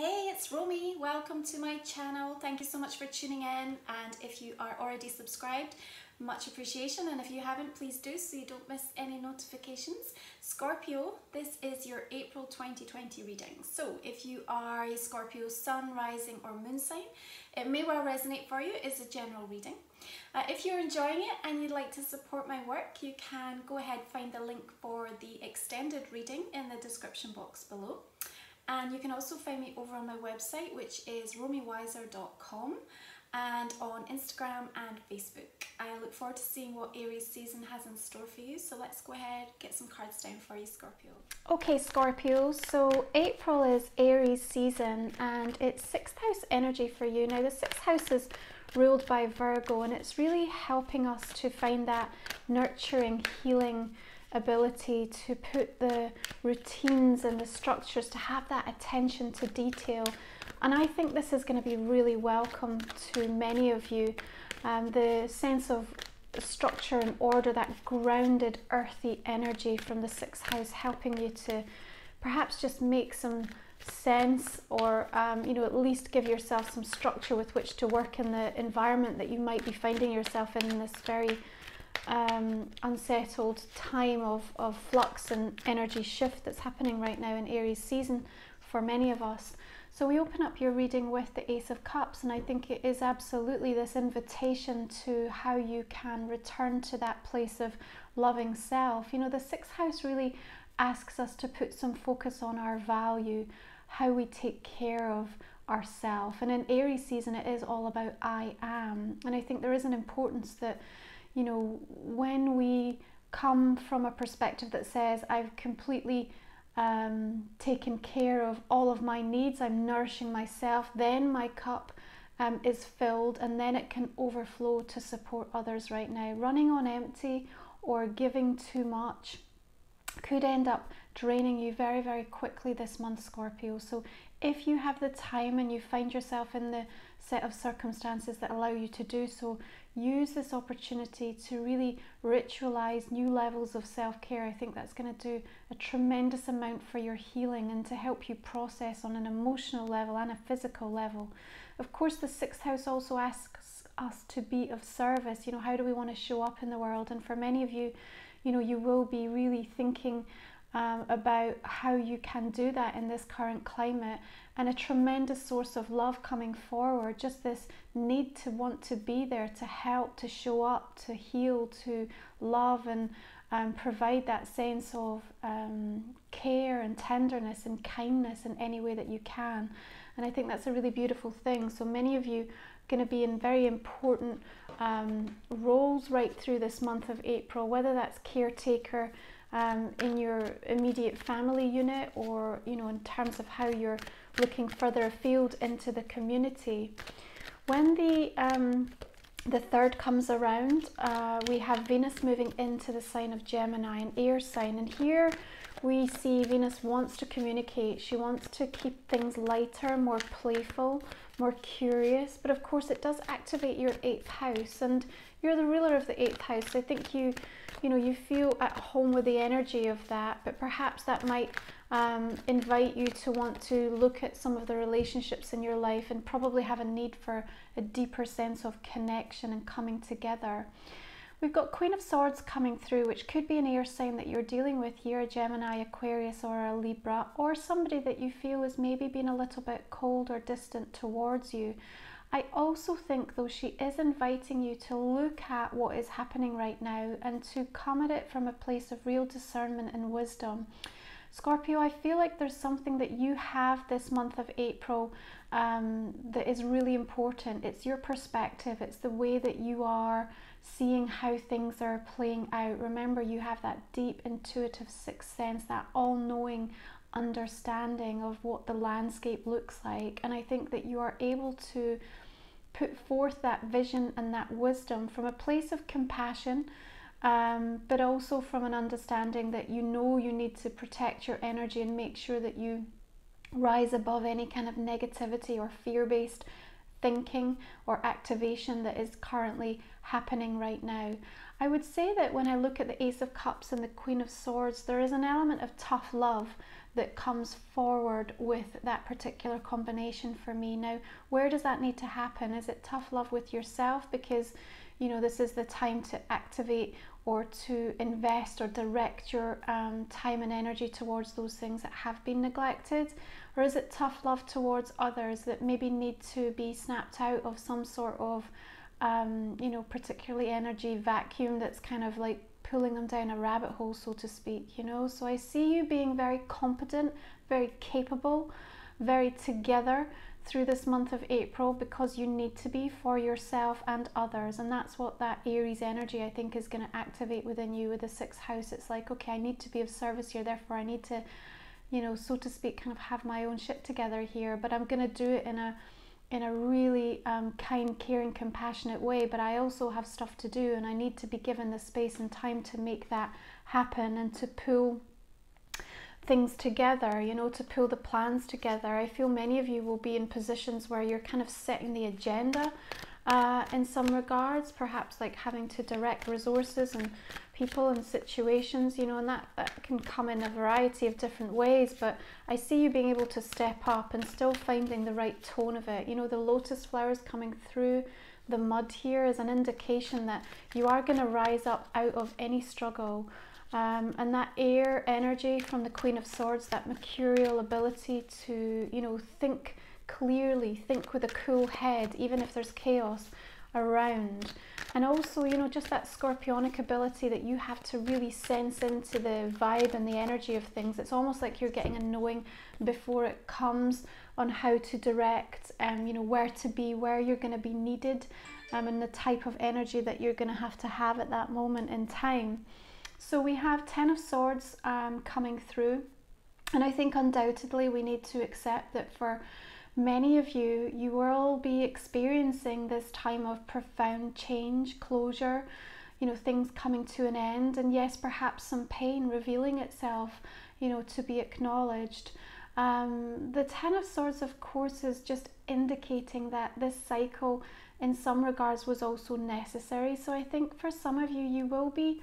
Hey, it's Romy. Welcome to my channel. Thank you so much for tuning in, and if you are already subscribed, much appreciation, and if you haven't, please do so you don't miss any notifications. Scorpio, this is your April 2020 reading. So if you are a Scorpio sun, rising or moon sign, it may well resonate for you. It's a general reading. If you're enjoying it and you'd like to support my work, you can go ahead, find the link for the extended reading in the description box below. And you can also find me over on my website, which is romywyser.com, and on Instagram and Facebook. I look forward to seeing what Aries season has in store for you. So let's go ahead, get some cards down for you, Scorpio. Okay, Scorpio, so April is Aries season and it's 6th house energy for you. Now the 6th house is ruled by Virgo, and it's really helping us to find that nurturing, healing ability to put the routines and the structures, to have that attention to detail. And I think this is going to be really welcome to many of you. The sense of structure and order, that grounded earthy energy from the 6th house, helping you to perhaps just make some sense, or at least give yourself some structure with which to work in the environment that you might be finding yourself in this very unsettled time of flux and energy shift that's happening right now in Aries season for many of us. So we open up your reading with the Ace of Cups, and I think it is absolutely this invitation to how you can return to that place of loving self. You know, the 6th house really asks us to put some focus on our value, how we take care of ourselves. And in Aries season, it is all about I am. And I think there is an importance that, you know, when we come from a perspective that says, I've completely taken care of all of my needs, I'm nourishing myself, then my cup is filled, and then it can overflow to support others right now. Running on empty or giving too much could end up draining you very, very quickly this month, Scorpio. So if you have the time and you find yourself in the set of circumstances that allow you to do so, use this opportunity to really ritualize new levels of self-care. I think that's going to do a tremendous amount for your healing and to help you process on an emotional level and a physical level. Of course, the 6th house also asks us to be of service. You know, how do we want to show up in the world? And for many of you, you know, you will be really thinking about how you can do that in this current climate, and a tremendous source of love coming forward, just this need to want to be there, to help, to show up, to heal, to love, and provide that sense of care and tenderness and kindness in any way that you can. And I think that's a really beautiful thing. So many of you are going to be in very important roles right through this month of April, whether that's caretaker in your immediate family unit, or you know, in terms of how you're looking further afield into the community. When the 3rd comes around, we have Venus moving into the sign of Gemini, an air sign, and here we see Venus wants to communicate. She wants to keep things lighter, more playful, more curious, but of course it does activate your 8th house, and you're the ruler of the 8th house. I think you feel at home with the energy of that, but perhaps that might invite you to want to look at some of the relationships in your life and probably have a need for a deeper sense of connection and coming together. We've got Queen of Swords coming through, which could be an air sign that you're dealing with here, a Gemini, Aquarius or a Libra, or somebody that you feel is maybe being a little bit cold or distant towards you. I also think, though, she is inviting you to look at what is happening right now and to come at it from a place of real discernment and wisdom. Scorpio, I feel like there's something that you have this month of April that is really important. It's your perspective. It's the way that you are seeing how things are playing out. Remember, you have that deep intuitive 6th sense, that all-knowing understanding of what the landscape looks like. And I think that you are able to put forth that vision and that wisdom from a place of compassion, but also from an understanding that you know you need to protect your energy and make sure that you rise above any kind of negativity or fear-based thinking or activation that is currently happening right now. I would say that when I look at the Ace of Cups and the Queen of Swords, there is an element of tough love that comes forward with that particular combination for me. Now, where does that need to happen? Is it tough love with yourself because, you know, this is the time to activate or to invest or direct your time and energy towards those things that have been neglected? Or is it tough love towards others that maybe need to be snapped out of some sort of, you know, particularly energy vacuum that's kind of like pulling them down a rabbit hole, so to speak, you know? So I see you being very competent, very capable, very together through this month of April, because you need to be for yourself and others. And that's what that Aries energy, I think, is going to activate within you with the 6th house. It's like, okay, I need to be of service here, therefore I need to, you know, so to speak, kind of have my own shit together here, but I'm going to do it in a really kind, caring, compassionate way. But I also have stuff to do, and I need to be given the space and time to make that happen and to pull things together, you know, to pull the plans together. I feel many of you will be in positions where you're kind of setting the agenda in some regards, perhaps like having to direct resources and people and situations, you know, and that can come in a variety of different ways. But I see you being able to step up and still finding the right tone of it. You know, the lotus flowers coming through the mud here is an indication that you are going to rise up out of any struggle. And that air energy from the Queen of Swords, that mercurial ability to, you know, think clearly, think with a cool head, even if there's chaos around. And also, you know, just that scorpionic ability that you have to really sense into the vibe and the energy of things. It's almost like you're getting a knowing before it comes on how to direct, you know, where to be, where you're going to be needed, and the type of energy that you're going to have at that moment in time. So we have 10 of Swords coming through, and I think undoubtedly we need to accept that for many of you, you will be experiencing this time of profound change, closure, you know, things coming to an end, and yes, perhaps some pain revealing itself, you know, to be acknowledged. The 10 of Swords, of course, is just indicating that this cycle in some regards was also necessary. So I think for some of you, you will be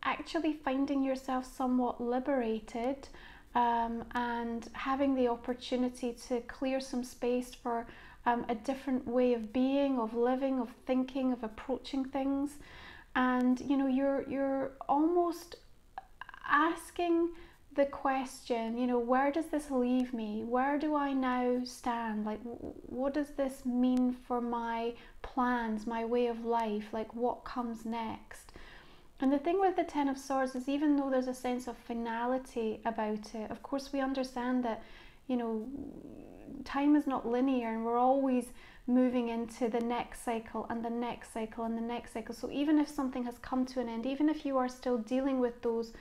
actually finding yourself somewhat liberated, and having the opportunity to clear some space for a different way of being, of living, of thinking, of approaching things. And you know, you're almost asking the question, you know, where does this leave me? Where do I now stand? Like, what does this mean for my plans, my way of life? Like, what comes next? And the thing with the 10 of Swords is, even though there's a sense of finality about it, of course we understand that, you know, time is not linear, and we're always moving into the next cycle and the next cycle and the next cycle. So even if something has come to an end, even if you are still dealing with those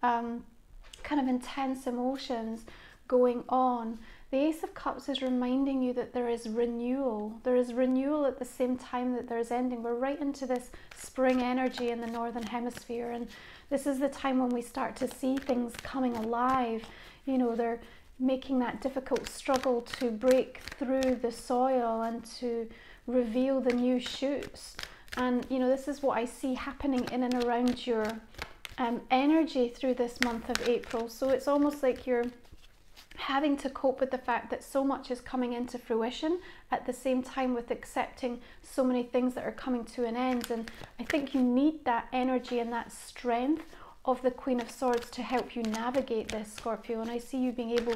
kind of intense emotions going on, the Ace of Cups is reminding you that there is renewal. There is renewal at the same time that there is ending. We're right into this spring energy in the Northern Hemisphere, and this is the time when we start to see things coming alive. You know, they're making that difficult struggle to break through the soil and to reveal the new shoots. And, you know, this is what I see happening in and around your energy through this month of April. So it's almost like you're having to cope with the fact that so much is coming into fruition at the same time with accepting so many things that are coming to an end. And I think you need that energy and that strength of the Queen of Swords to help you navigate this, Scorpio, and I see you being able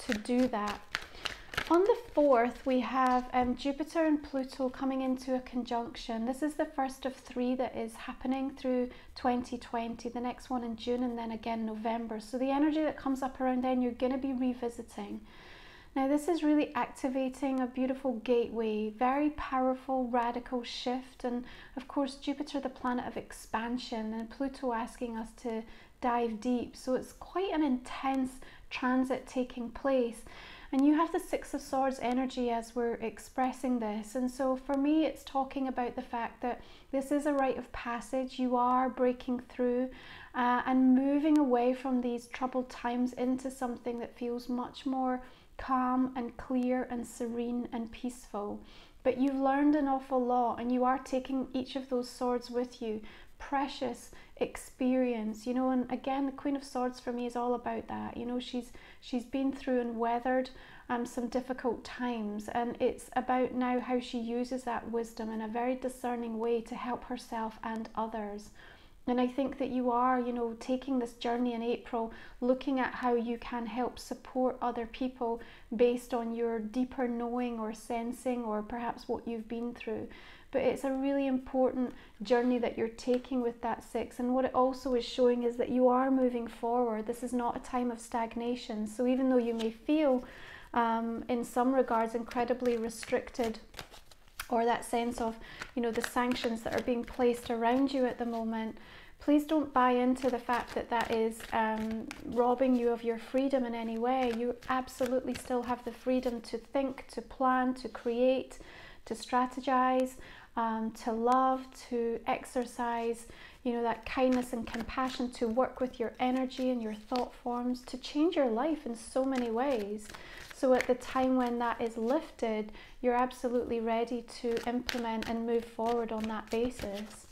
to do that. On the 4th, we have Jupiter and Pluto coming into a conjunction. This is the first of 3 that is happening through 2020, the next one in June, and then again November. So the energy that comes up around then, you're going to be revisiting. Now this is really activating a beautiful gateway, very powerful, radical shift. And of course, Jupiter, the planet of expansion, and Pluto asking us to dive deep. So it's quite an intense transit taking place. And you have the 6 of Swords energy as we're expressing this. And so for me, it's talking about the fact that this is a rite of passage. You are breaking through and moving away from these troubled times into something that feels much more calm and clear and serene and peaceful. But you've learned an awful lot, and you are taking each of those swords with you, precious experience, you know. And again, the Queen of Swords for me is all about that, you know. She's been through and weathered some difficult times, and it's about now how she uses that wisdom in a very discerning way to help herself and others. And I think that you are, you know, taking this journey in April, looking at how you can help support other people based on your deeper knowing or sensing, or perhaps what you've been through. But it's a really important journey that you're taking with that 6. And what it also is showing is that you are moving forward. This is not a time of stagnation. So even though you may feel in some regards incredibly restricted, or that sense of, you know, the sanctions that are being placed around you at the moment, please don't buy into the fact that that is robbing you of your freedom in any way. You absolutely still have the freedom to think, to plan, to create, to strategize, to love, to exercise, you know, that kindness and compassion, to work with your energy and your thought forms, to change your life in so many ways. So at the time when that is lifted, you're absolutely ready to implement and move forward on that basis.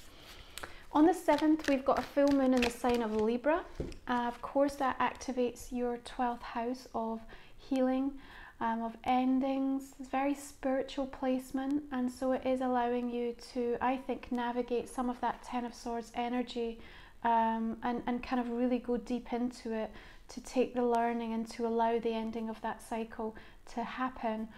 On the 7th, we've got a full moon in the sign of Libra. Of course, that activates your 12th house of healing, of endings. It's very spiritual placement, and so it is allowing you to, I think, navigate some of that 10 of Swords energy and kind of really go deep into it, to take the learning and to allow the ending of that cycle to happen.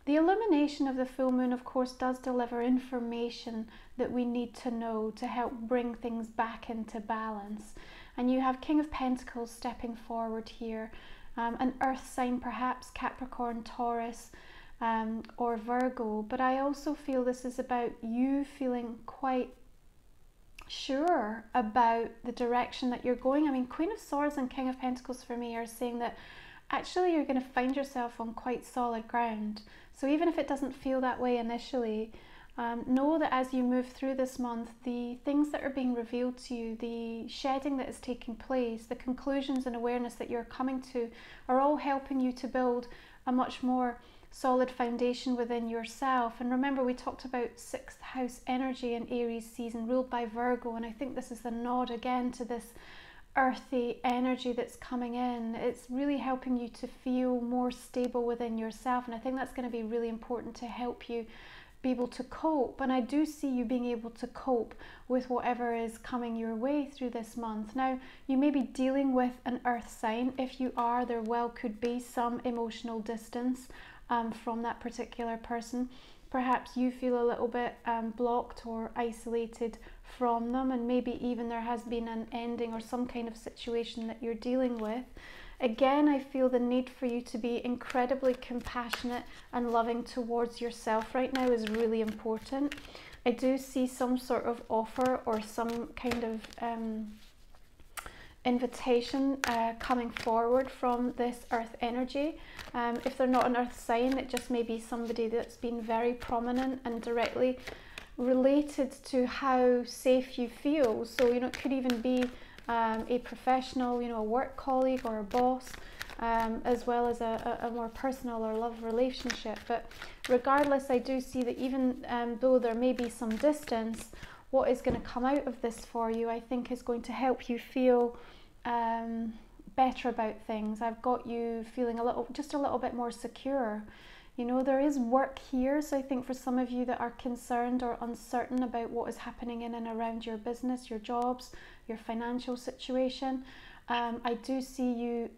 The illumination of the full moon, of course, does deliver information that we need to know to help bring things back into balance. And you have King of Pentacles stepping forward here, an earth sign perhaps, Capricorn, Taurus, or Virgo. But I also feel this is about you feeling quite sure about the direction that you're going. I mean, Queen of Swords and King of Pentacles for me are saying that actually you're going to find yourself on quite solid ground. So even if it doesn't feel that way initially, know that as you move through this month, the things that are being revealed to you, the shedding that is taking place, the conclusions and awareness that you're coming to, are all helping you to build a much more solid foundation within yourself. And remember, we talked about 6th house energy in Aries season, ruled by Virgo, and I think this is the nod again to this earthy energy that's coming in. It's really helping you to feel more stable within yourself, and I think that's going to be really important to help you be able to cope. And I do see you being able to cope with whatever is coming your way through this month. Now, you may be dealing with an earth sign. If you are, there well could be some emotional distance from that particular person. Perhaps you feel a little bit blocked or isolated from them, and maybe even there has been an ending or some kind of situation that you're dealing with. Again, I feel the need for you to be incredibly compassionate and loving towards yourself right now is really important. I do see some sort of offer or some kind of invitation coming forward from this earth energy. If they're not an earth sign, it just may be somebody that's been very prominent and directly related to how safe you feel. So, you know, it could even be a professional, you know, a work colleague or a boss, as well as a more personal or love relationship. But regardless, I do see that even though there may be some distance, what is going to come out of this for you, I think, is going to help you feel better about things. I've got you feeling just a little bit more secure. You know, there is work here, so I think for some of you that are concerned or uncertain about what is happening in and around your business, your jobs, your financial situation, I do see you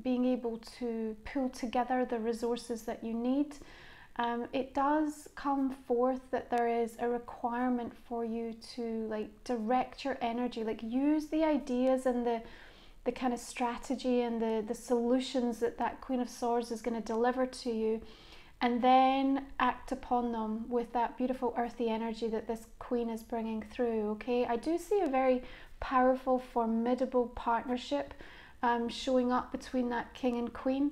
being able to pull together the resources that you need. It does come forth that there is a requirement for you to like direct your energy, like use the ideas and the kind of strategy and the solutions that Queen of Swords is going to deliver to you, and then act upon them with that beautiful earthy energy that this Queen is bringing through. Okay, I do see a very powerful, formidable partnership showing up between that King and Queen.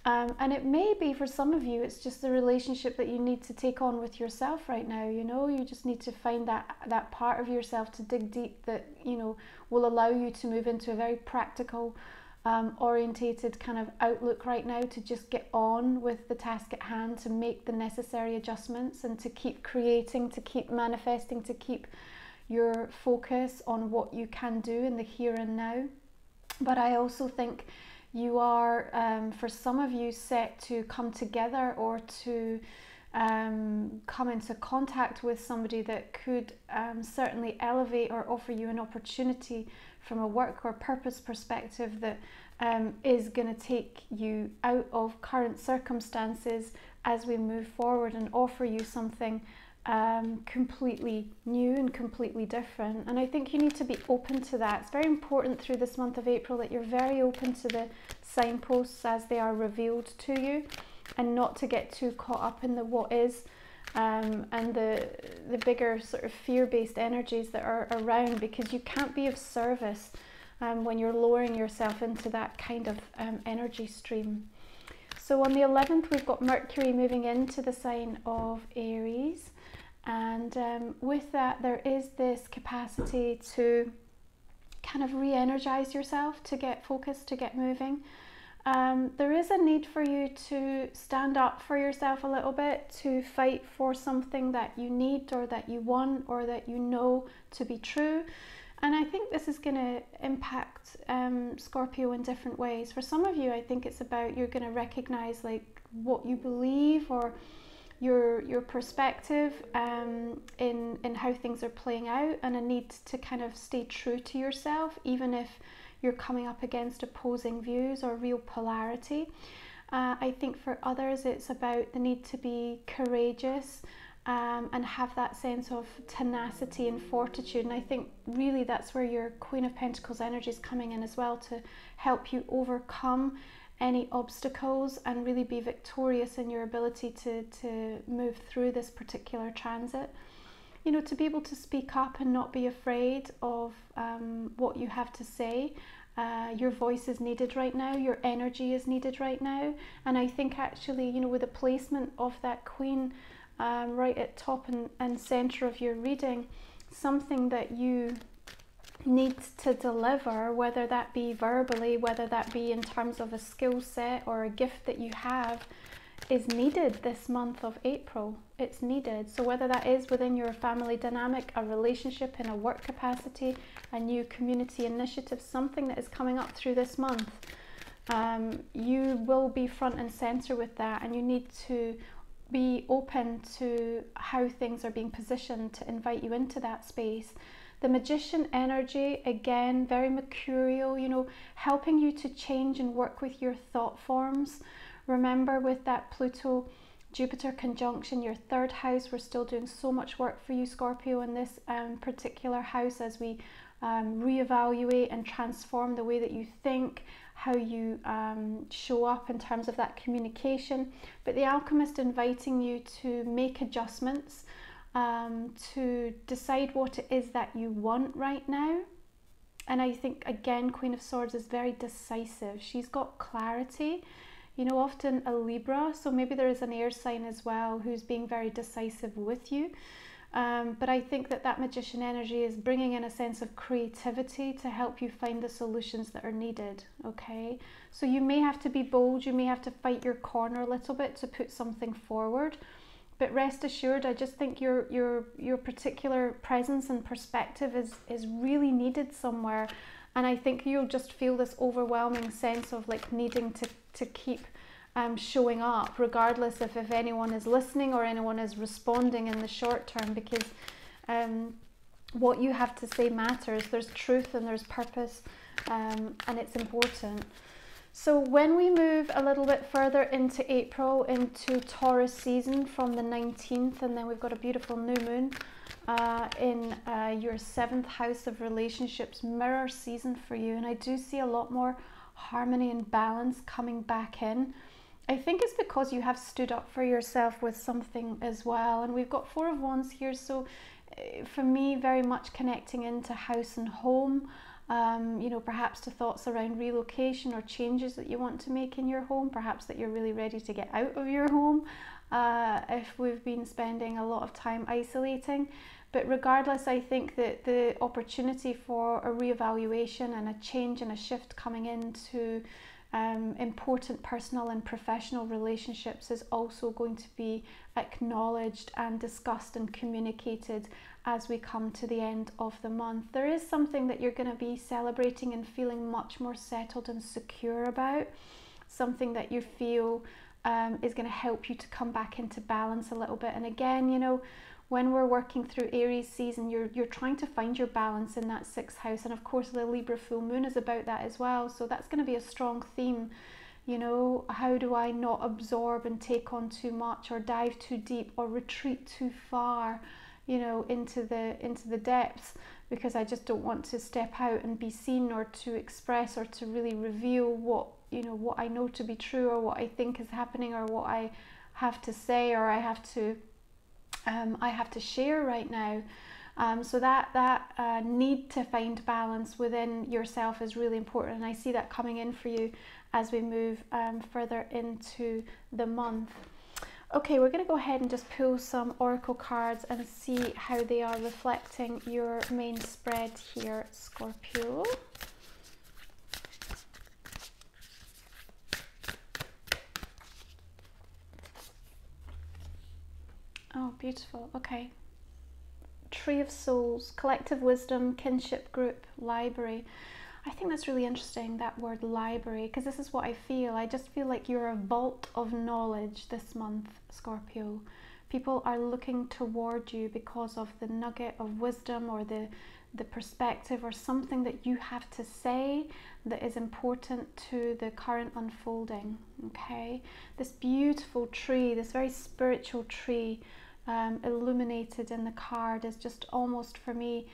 And it may be for some of you, it's just the relationship that you need to take on with yourself right now. You know, you just need to find that part of yourself to dig deep that, you know, will allow you to move into a very practical, orientated kind of outlook right now, to just get on with the task at hand, to make the necessary adjustments and to keep creating, to keep manifesting, to keep, your focus on what you can do in the here and now. But I also think you are, for some of you, set to come together or to come into contact with somebody that could certainly elevate or offer you an opportunity from a work or purpose perspective that is going to take you out of current circumstances as we move forward and offer you something completely new and completely different. And I think you need to be open to that. It's very important through this month of April that you're very open to the signposts as they are revealed to you, and not to get too caught up in the what is and the bigger sort of fear-based energies that are around, because you can't be of service when you're lowering yourself into that kind of energy stream. So on the 11th, we've got Mercury moving into the sign of Aries, and with that there is this capacity to kind of re-energize yourself, to get focused, to get moving. There is a need for you to stand up for yourself a little bit, to fight for something that you need or that you want or that you know to be true. And I think this is going to impact Scorpio in different ways. For some of you, I think it's about you're going to recognize like what you believe or your perspective in how things are playing out, and a need to kind of stay true to yourself, even if you're coming up against opposing views or real polarity. I think for others it's about the need to be courageous and have that sense of tenacity and fortitude. And I think really that's where your Queen of Pentacles energy is coming in as well, to help you overcome any obstacles and really be victorious in your ability to move through this particular transit. You know, to be able to speak up and not be afraid of what you have to say. Your voice is needed right now, your energy is needed right now. And I think actually, you know, with the placement of that Queen right at top and center of your reading, something that you need to deliver, whether that be verbally, whether that be in terms of a skill set or a gift that you have, is needed this month of April. It's needed. So whether that is within your family dynamic, a relationship in a work capacity, a new community initiative, something that is coming up through this month, you will be front and center with that, and you need to be open to how things are being positioned to invite you into that space. The Magician energy, again, very mercurial, you know, helping you to change and work with your thought forms. Remember, with that Pluto-Jupiter conjunction, your third house, we're still doing so much work for you, Scorpio, in this particular house, as we reevaluate and transform the way that you think, how you show up in terms of that communication. But the Alchemist inviting you to make adjustments, to decide what it is that you want right now. And I think, again, Queen of Swords is very decisive. She's got clarity. You know, often a Libra, so maybe there is an air sign as well who's being very decisive with you. But I think that Magician energy is bringing in a sense of creativity to help you find the solutions that are needed, okay? So you may have to be bold, you may have to fight your corner a little bit to put something forward. But rest assured, I just think your particular presence and perspective is really needed somewhere. And I think you'll just feel this overwhelming sense of like needing to keep showing up, regardless if anyone is listening or anyone is responding in the short term, because what you have to say matters. There's truth and there's purpose, and it's important. So when we move a little bit further into April, into Taurus season from the 19th, and then we've got a beautiful new moon in your 7th house of relationships, mirror season for you. And I do see a lot more harmony and balance coming back in. I think it's because you have stood up for yourself with something as well. And we've got 4 of Wands here. So for me, very much connecting into house and home. You know, perhaps to thoughts around relocation or changes that you want to make in your home, perhaps that you're really ready to get out of your home if we've been spending a lot of time isolating. But regardless, I think that the opportunity for a reevaluation and a change and a shift coming into important personal and professional relationships is also going to be acknowledged and discussed and communicated as we come to the end of the month. There is something that you're going to be celebrating and feeling much more settled and secure about, something that you feel is going to help you to come back into balance a little bit. And again, you know, when we're working through Aries season, you're trying to find your balance in that 6th house. And of course, the Libra full moon is about that as well. So that's going to be a strong theme. You know, how do I not absorb and take on too much, or dive too deep, or retreat too far, you know, into the depths, because I just don't want to step out and be seen, or to express, or to really reveal what, you know, what I know to be true, or what I think is happening, or what I have to say, or I have to share right now. So that need to find balance within yourself is really important, and I see that coming in for you as we move further into the month. Okay, we're going to go ahead and just pull some oracle cards and see how they are reflecting your main spread here, Scorpio. Oh, beautiful. Okay. Tree of Souls, collective wisdom, kinship group, library. I think that's really interesting, that word library, because this is what I feel. I just feel like you're a vault of knowledge this month, Scorpio. People are looking toward you because of the nugget of wisdom, or the perspective, or something that you have to say that is important to the current unfolding. Okay, this beautiful tree, this very spiritual tree, illuminated in the card, is just almost for me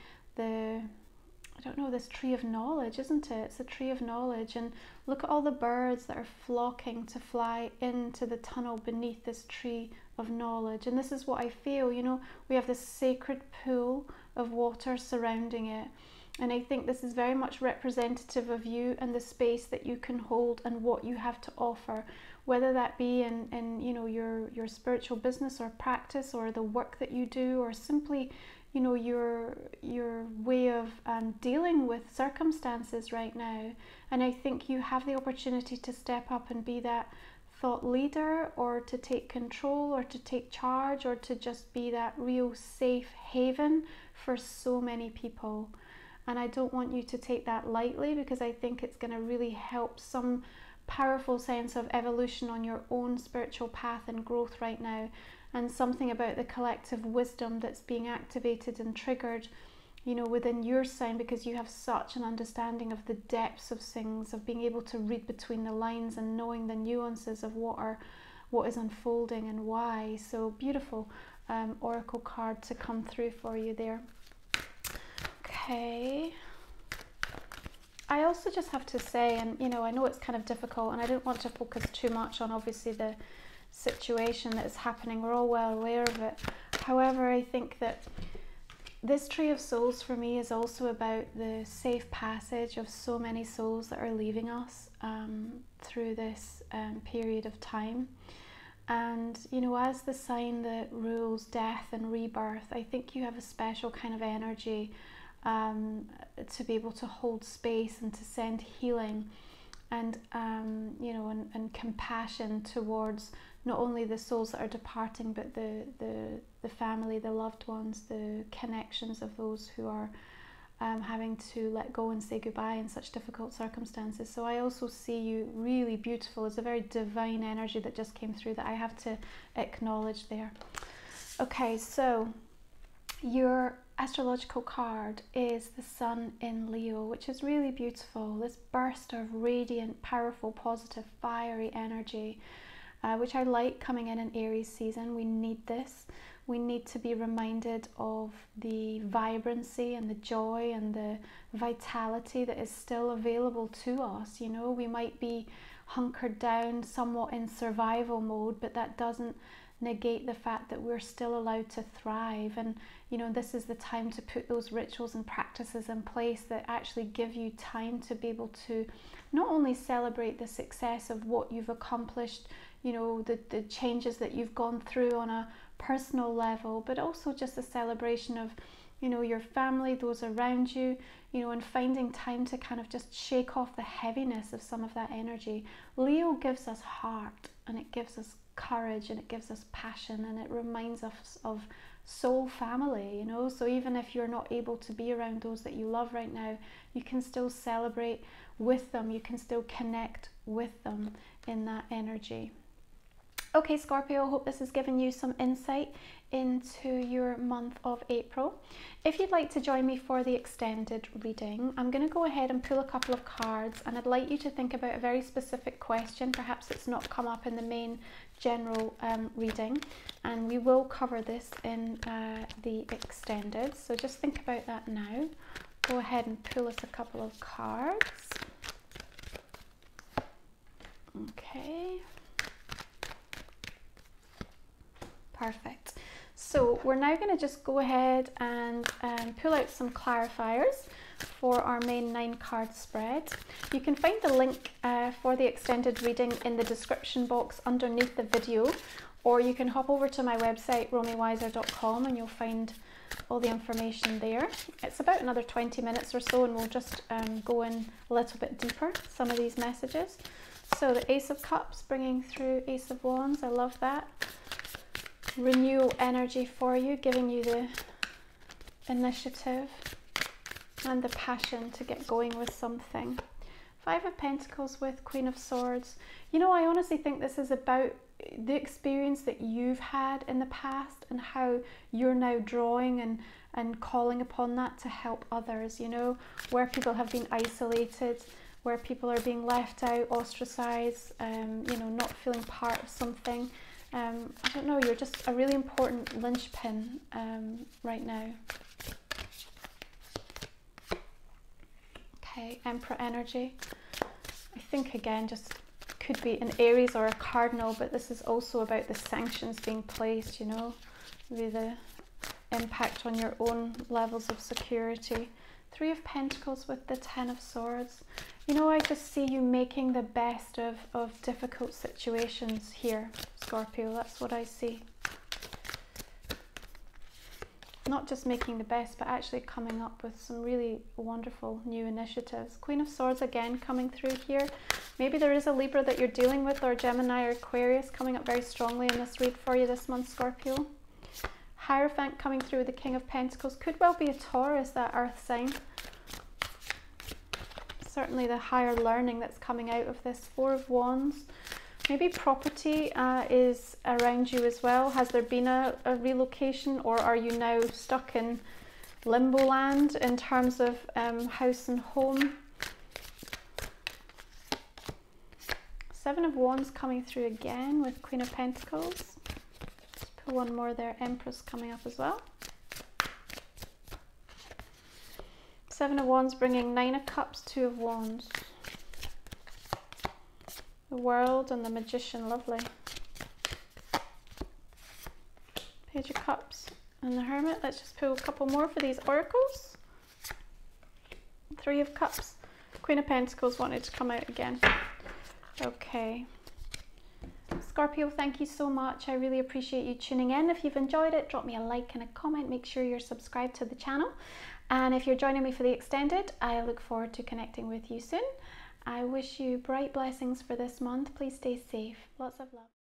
I don't know, this tree of knowledge, isn't it? It's a tree of knowledge. And look at all the birds that are flocking to fly into the tunnel beneath this tree of knowledge. And this is what I feel, you know, we have this sacred pool of water surrounding it. And I think this is very much representative of you and the space that you can hold and what you have to offer, whether that be in you know, your spiritual business or practice, or the work that you do, or simply, you know, your way of dealing with circumstances right now. And I think you have the opportunity to step up and be that thought leader, or to take control, or to take charge, or to just be that real safe haven for so many people. And I don't want you to take that lightly, because I think it's going to really help some powerful sense of evolution on your own spiritual path and growth right now. And something about the collective wisdom that's being activated and triggered, you know, within your sign, because you have such an understanding of the depths of things, of being able to read between the lines and knowing the nuances of what is unfolding and why. So beautiful oracle card to come through for you there. Okay. I also just have to say, and you know, I know it's kind of difficult, and I don't want to focus too much on obviously the situation that is happening. We're all well aware of it. However, I think that this Tree of Souls for me is also about the safe passage of so many souls that are leaving us through this period of time. And you know, as the sign that rules death and rebirth, I think you have a special kind of energy to be able to hold space and to send healing and you know, and compassion towards not only the souls that are departing, but the family, the loved ones, the connections of those who are having to let go and say goodbye in such difficult circumstances. So I also see you really beautiful. It's a very divine energy that just came through that I have to acknowledge there. Okay, so your astrological card is the Sun in Leo, which is really beautiful. This burst of radiant, powerful, positive, fiery energy, which I like coming in Aries season. We need this. We need to be reminded of the vibrancy and the joy and the vitality that is still available to us. You know, we might be hunkered down somewhat in survival mode, but that doesn't negate the fact that we're still allowed to thrive. And you know, this is the time to put those rituals and practices in place that actually give you time to be able to not only celebrate the success of what you've accomplished, you know, the changes that you've gone through on a personal level, but also just a celebration of you know, your family, those around you, you know, and finding time to kind of just shake off the heaviness of some of that energy. Leo gives us heart, and it gives us courage, and it gives us passion, and it reminds us of soul family, you know. So even if you're not able to be around those that you love right now, you can still celebrate with them, you can still connect with them in that energy. Okay, Scorpio, I hope this has given you some insight into your month of April. If you'd like to join me for the extended reading, I'm going to go ahead and pull a couple of cards, and I'd like you to think about a very specific question. Perhaps it's not come up in the main general reading, and we will cover this in the extended. So just think about that now. Go ahead and pull us a couple of cards. Okay. Perfect. So we're now going to just go ahead and pull out some clarifiers for our main 9-card spread. You can find the link for the extended reading in the description box underneath the video, or you can hop over to my website romywyser.com and you'll find all the information there. It's about another 20 minutes or so, and we'll just go in a little bit deeper some of these messages. So the Ace of Cups bringing through Ace of Wands, I love that. Renewal energy for you, giving you the initiative and the passion to get going with something. 5 of Pentacles with Queen of Swords. You know, I honestly think this is about the experience that you've had in the past and how you're now drawing and calling upon that to help others, you know, where people have been isolated, where people are being left out, ostracized, you know, not feeling part of something. I don't know, you're just a really important linchpin right now. Okay, Emperor energy. I think again, just could be an Aries or a Cardinal, but this is also about the sanctions being placed, you know, maybe the impact on your own levels of security. 3 of Pentacles with the 10 of Swords. You know, I just see you making the best of difficult situations here, Scorpio. That's what I see. Not just making the best, but actually coming up with some really wonderful new initiatives. Queen of Swords again coming through here. Maybe there is a Libra that you're dealing with, or Gemini or Aquarius coming up very strongly in this read for you this month, Scorpio. Hierophant coming through with the King of Pentacles. Could well be a Taurus, that earth sign. Certainly the higher learning that's coming out of this. 4 of Wands. Maybe property is around you as well. Has there been a relocation, or are you now stuck in limbo land in terms of house and home? 7 of Wands coming through again with Queen of Pentacles. Let's pull one more there. Empress coming up as well. 7 of Wands bringing 9 of Cups, 2 of Wands. The World and the Magician, lovely. Page of Cups and the Hermit. Let's just pull a couple more for these oracles. 3 of Cups. Queen of Pentacles wanted to come out again. Okay. Scorpio, thank you so much. I really appreciate you tuning in. If you've enjoyed it, drop me a like and a comment. Make sure you're subscribed to the channel. And if you're joining me for the extended, I look forward to connecting with you soon. I wish you bright blessings for this month. Please stay safe. Lots of love.